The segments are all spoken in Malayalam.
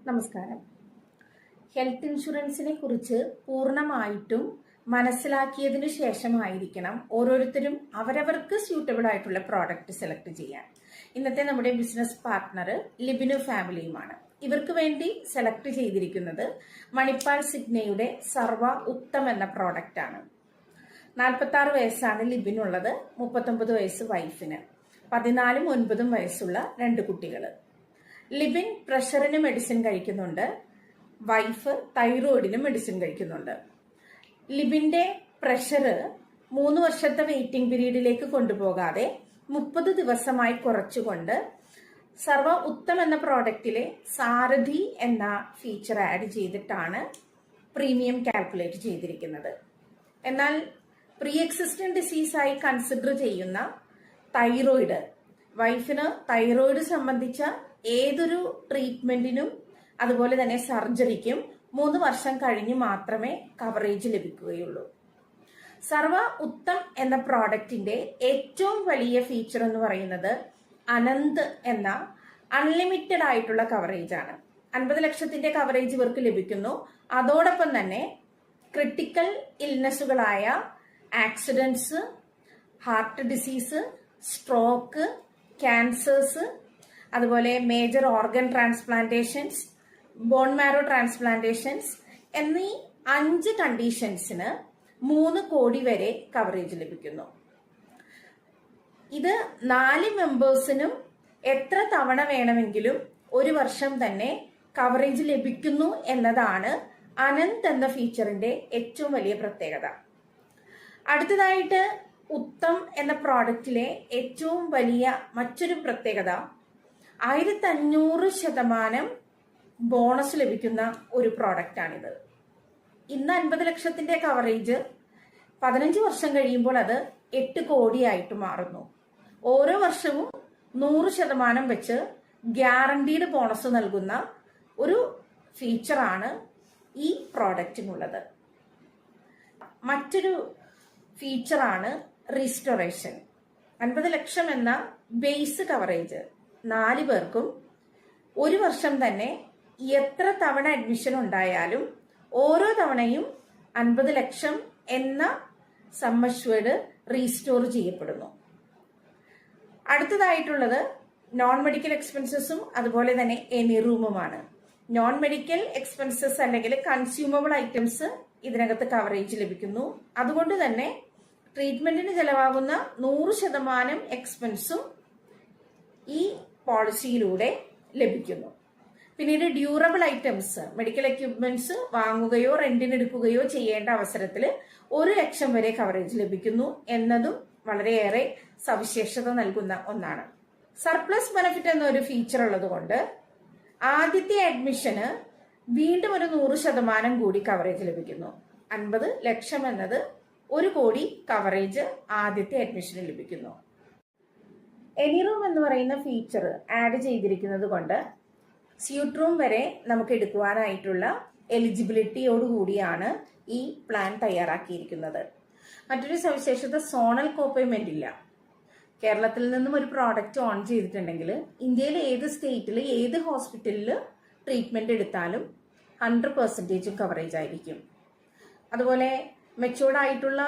നമസ്കാരം. ഹെൽത്ത് ഇൻഷുറൻസിനെ കുറിച്ച് പൂർണ്ണമായിട്ടും മനസ്സിലാക്കിയതിനു ശേഷമായിരിക്കണം ഓരോരുത്തരും അവരവർക്ക് സ്യൂട്ടബിൾ ആയിട്ടുള്ള പ്രോഡക്റ്റ് സെലക്ട് ചെയ്യാൻ. ഇന്നത്തെ നമ്മുടെ ബിസിനസ് പാർട്ട്ണർ ലിബിനു ഫാമിലിയുമാണ്. ഇവർക്ക് വേണ്ടി സെലക്ട് ചെയ്തിരിക്കുന്നത് മണിപ്പാൽ സിഗ്നയുടെ സർവ ഉത്തം എന്ന പ്രോഡക്റ്റ് ആണ്. 46 വയസ്സാണ് ലിബിനുള്ളത്, 39 വയസ്സ് വൈഫിന്, 14ഉം 9ഉം വയസ്സുള്ള 2 കുട്ടികൾ. ലിബിൻ പ്രഷറിന് മെഡിസിൻ കഴിക്കുന്നുണ്ട്, വൈഫ് തൈറോയിഡിനും മെഡിസിൻ കഴിക്കുന്നുണ്ട്. ലിബിന്റെ പ്രഷർ 3 വർഷത്തെ വെയിറ്റിംഗ് പീരീഡിലേക്ക് കൊണ്ടുപോകാതെ 30 ദിവസമായി കുറച്ചുകൊണ്ട് സർവ ഉത്തം എന്ന പ്രോഡക്റ്റിലെ സാരഥി എന്ന ഫീച്ചർ ആഡ് ചെയ്തിട്ടാണ് പ്രീമിയം കാൽക്കുലേറ്റ് ചെയ്തിരിക്കുന്നത്. എന്നാൽ പ്രീ എക്സിസ്റ്റന്റ് ഡിസീസായി കൺസിഡർ ചെയ്യുന്ന തൈറോയിഡ്, വൈഫിന് തൈറോയിഡ് സംബന്ധിച്ച ഏതൊരു ട്രീറ്റ്മെന്റിനും അതുപോലെ തന്നെ സർജറിക്കും 3 വർഷം കഴിഞ്ഞ് മാത്രമേ കവറേജ് ലഭിക്കുകയുള്ളൂ. സർവ ഉത്തം എന്ന പ്രോഡക്റ്റിന്റെ ഏറ്റവും വലിയ ഫീച്ചർ എന്ന് പറയുന്നത് അനന്ത് എന്ന അൺലിമിറ്റഡ് ആയിട്ടുള്ള കവറേജ് ആണ്. 50 ലക്ഷത്തിന്റെ കവറേജ് ഇവർക്ക് ലഭിക്കുന്നു. അതോടൊപ്പം തന്നെ ക്രിട്ടിക്കൽ ഇൽനെസ്സുകളായ accidents, heart disease, stroke, cancers, അതുപോലെ major organ transplantations, bone marrow transplantations എന്നീ 5 കണ്ടീഷൻസിന് 3 കോടി വരെ കവറേജ് ലഭിക്കുന്നു. ഇത് 4 മെമ്പേഴ്സിനും എത്ര തവണ വേണമെങ്കിലും 1 വർഷം തന്നെ കവറേജ് ലഭിക്കുന്നു എന്നതാണ് അനന്ത് എന്ന ഫീച്ചറിന്റെ ഏറ്റവും വലിയ പ്രത്യേകത. അടുത്തതായിട്ട് ഉത്തം എന്ന പ്രോഡക്റ്റിലെ ഏറ്റവും വലിയ മറ്റൊരു പ്രത്യേകത 1500% ബോണസ് ലഭിക്കുന്ന ഒരു പ്രോഡക്റ്റാണിത്. ഇന്ന് 50 ലക്ഷത്തിന്റെ കവറേജ് 15 വർഷം കഴിയുമ്പോൾ അത് 8 കോടിയായിട്ട് മാറുന്നു. ഓരോ വർഷവും 100% വെച്ച് ഗ്യാരണ്ടീഡ് ബോണസ് നൽകുന്ന ഒരു ഫീച്ചറാണ് ഈ പ്രോഡക്റ്റിനുള്ളത്. മറ്റൊരു ഫീച്ചറാണ് റീസ്റ്റോറേഷൻ. 50 ലക്ഷം എന്ന ബേസ് കവറേജ് 4 പേർക്കും 1 വർഷം തന്നെ എത്ര തവണ അഡ്മിഷൻ ഉണ്ടായാലും ഓരോ തവണയും 50 ലക്ഷം എന്ന സം അഷ്വേർഡ് റീസ്റ്റോർ ചെയ്യപ്പെടുന്നു. അടുത്തതായിട്ടുള്ളത് നോൺ മെഡിക്കൽ എക്സ്പെൻസസും അതുപോലെ തന്നെ എനി റൂമുമാണ്. നോൺ മെഡിക്കൽ എക്സ്പെൻസസ് അല്ലെങ്കിൽ കൺസ്യൂമബിൾ ഐറ്റംസ് ഇതിനകത്ത് കവറേജ് ലഭിക്കുന്നു. അതുകൊണ്ട് തന്നെ ട്രീറ്റ്മെന്റിന് ചെലവാകുന്ന 100% എക്സ്പെൻസും ഈ പോളിസിയിലൂടെ ലഭിക്കുന്നു. പിന്നീട് ഡ്യൂറബിൾ ഐറ്റംസ്, മെഡിക്കൽ എക്യുപ്മെന്റ്സ് വാങ്ങുകയോ റെന്റിന് എടുക്കുകയോ ചെയ്യേണ്ട അവസരത്തിൽ 1 ലക്ഷം വരെ കവറേജ് ലഭിക്കുന്നു എന്നതും വളരെയേറെ സവിശേഷത നൽകുന്ന ഒന്നാണ്. സർപ്ലസ് ബെനിഫിറ്റ് എന്നൊരു ഫീച്ചർ ഉള്ളത് കൊണ്ട് ആദ്യത്തെ അഡ്മിഷന് വീണ്ടും ഒരു 100% കൂടി കവറേജ് ലഭിക്കുന്നു. 50 ലക്ഷം എന്നത് 1 കോടി കവറേജ് ആദ്യത്തെ അഡ്മിഷന് ലഭിക്കുന്നു. എനി റൂം എന്ന് പറയുന്ന ഫീച്ചർ ആഡ് ചെയ്തിരിക്കുന്നത് കൊണ്ട് സ്യൂട്ട് റൂം വരെ നമുക്ക് എടുക്കുവാനായിട്ടുള്ള എലിജിബിലിറ്റിയോടുകൂടിയാണ് ഈ പ്ലാൻ തയ്യാറാക്കിയിരിക്കുന്നത്. മറ്റൊരു സവിശേഷത സോണൽ കോപ്പേയ്മെന്റ് ഇല്ല. കേരളത്തിൽ നിന്നും ഒരു പ്രോഡക്റ്റ് ഓൺ ചെയ്തിട്ടുണ്ടെങ്കിൽ ഇന്ത്യയിലെ ഏത് സ്റ്റേറ്റിൽ ഏത് ഹോസ്പിറ്റലിൽ ട്രീറ്റ്മെന്റ് എടുത്താലും 100% കവറേജ് ആയിരിക്കും. അതുപോലെ മെച്ചൂർഡ് ആയിട്ടുള്ള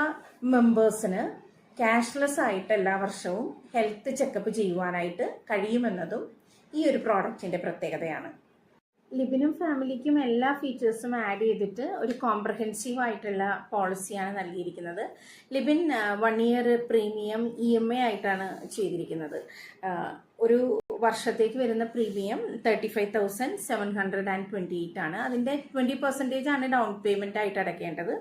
മെമ്പേഴ്സിന് ക്യാഷ്ലെസ് ആയിട്ട് എല്ലാ വർഷവും ഹെൽത്ത് ചെക്കപ്പ് ചെയ്യുവാനായിട്ട് കഴിയുമെന്നതും ഈ ഒരു പ്രോഡക്റ്റിന്റെ പ്രത്യേകതയാണ്. ലിബിനും ഫാമിലിക്കും എല്ലാ ഫീച്ചേഴ്സും ആഡ് ചെയ്തിട്ട് ഒരു കോംപ്രഹെൻസീവ് ആയിട്ടുള്ള പോളിസിയാണ് നൽകിയിരിക്കുന്നത്. ലിബിൻ 1 ഇയർ പ്രീമിയം EMI ആയിട്ടാണ് ചെയ്തിരിക്കുന്നത്. ഒരു വർഷത്തേക്ക് വരുന്ന പ്രീമിയം 35,728 ആണ്. അതിന്റെ 20% ആണ് ഡൗൺ പേയ്മെന്റ് ആയിട്ട് അടയ്ക്കേണ്ടത്.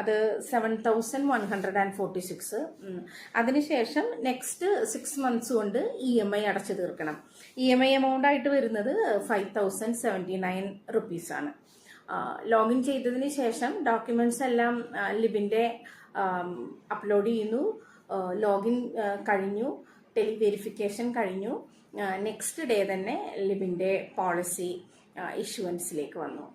അത് 7,146. അതിനുശേഷം നെക്സ്റ്റ് 6 മന്ത്സ് കൊണ്ട് EMI അടച്ചു തീർക്കണം. EMI എമൗണ്ട് ആയിട്ട് വരുന്നത് 5,079 റുപ്പീസ് ആണ്. ലോഗിൻ ചെയ്തതിന് ശേഷം ഡോക്യുമെന്റ്സ് എല്ലാം ലിബിന്റെ അപ്ലോഡ് ചെയ്യുന്നു. ലോഗിൻ കഴിഞ്ഞു, ടെലി വെരിഫിക്കേഷൻ കഴിഞ്ഞു. നെക്സ്റ്റ് ഡേ തന്നെ ലിബിന്റെ പോളിസി ഇഷ്യൂവൻസിലേക്ക് വന്നു.